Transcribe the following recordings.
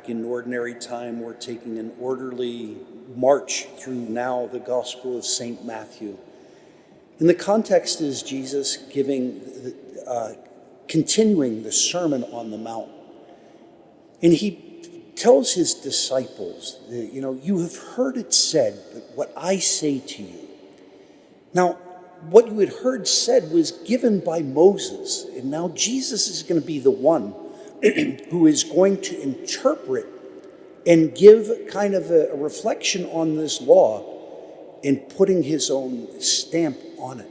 back in ordinary time, we're taking an orderly march through now the Gospel of St. Matthew. And the context is Jesus continuing the Sermon on the Mount. And he tells his disciples, you have heard it said, but what I say to you. Now, what you had heard said was given by Moses, and now Jesus is going to be the one who is going to interpret and give kind of a reflection on this law and putting his own stamp on it.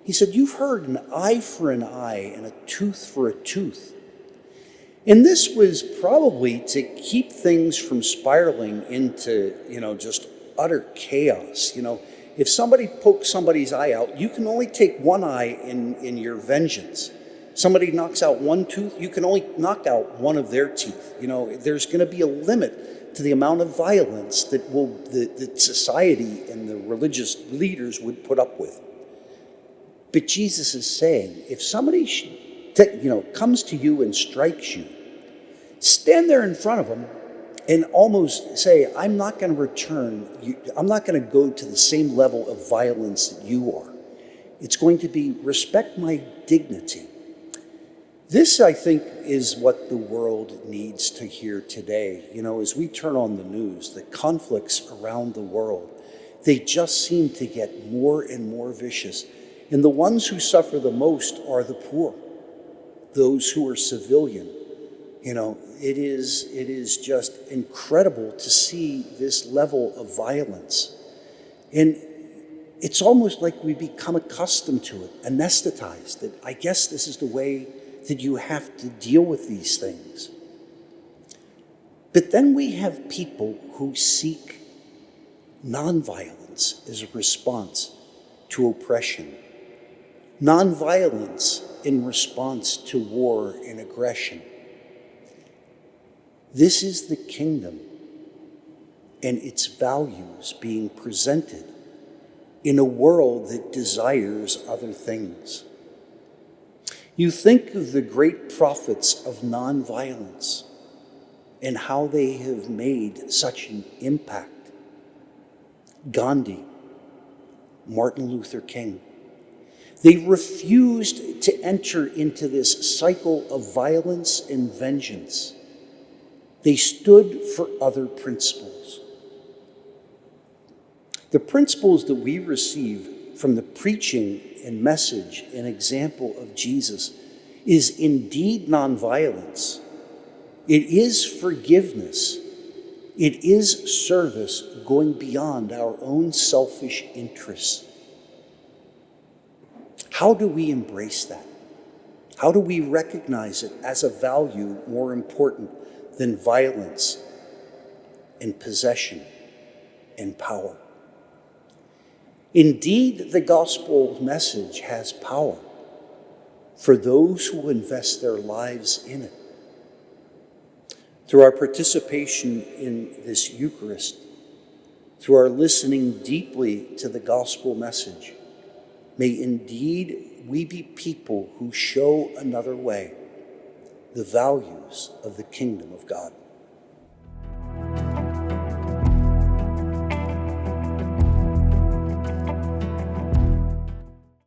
He said, you've heard an eye for an eye and a tooth for a tooth. And this was probably to keep things from spiraling into, just utter chaos. If somebody pokes somebody's eye out, you can only take one eye in your vengeance. Somebody knocks out one tooth, you can only knock out one of their teeth. There's going to be a limit to the amount of violence that society and the religious leaders would put up with. But Jesus is saying, if somebody comes to you and strikes you, stand there in front of them and almost say, I'm not going to return. I'm not going to go to the same level of violence that you are. It's going to be respect my dignity. This, I think, is what the world needs to hear today. As we turn on the news, the conflicts around the world, they just seem to get more and more vicious. And the ones who suffer the most are the poor, those who are civilian. It is just incredible to see this level of violence. And it's almost like we become accustomed to it, anesthetized, that I guess this is the way that you have to deal with these things. But then we have people who seek nonviolence as a response to oppression, nonviolence in response to war and aggression. This is the kingdom and its values being presented in a world that desires other things. You think of the great prophets of nonviolence and how they have made such an impact. Gandhi, Martin Luther King. They refused to enter into this cycle of violence and vengeance. They stood for other principles. The principles that we receive from the preaching and message and example of Jesus is indeed nonviolence. It is forgiveness. It is service going beyond our own selfish interests. How do we embrace that? How do we recognize it as a value more important than violence and possession and power? Indeed, the gospel message has power for those who invest their lives in it. Through our participation in this Eucharist, through our listening deeply to the gospel message, may indeed we be people who show another way, the values of the kingdom of God.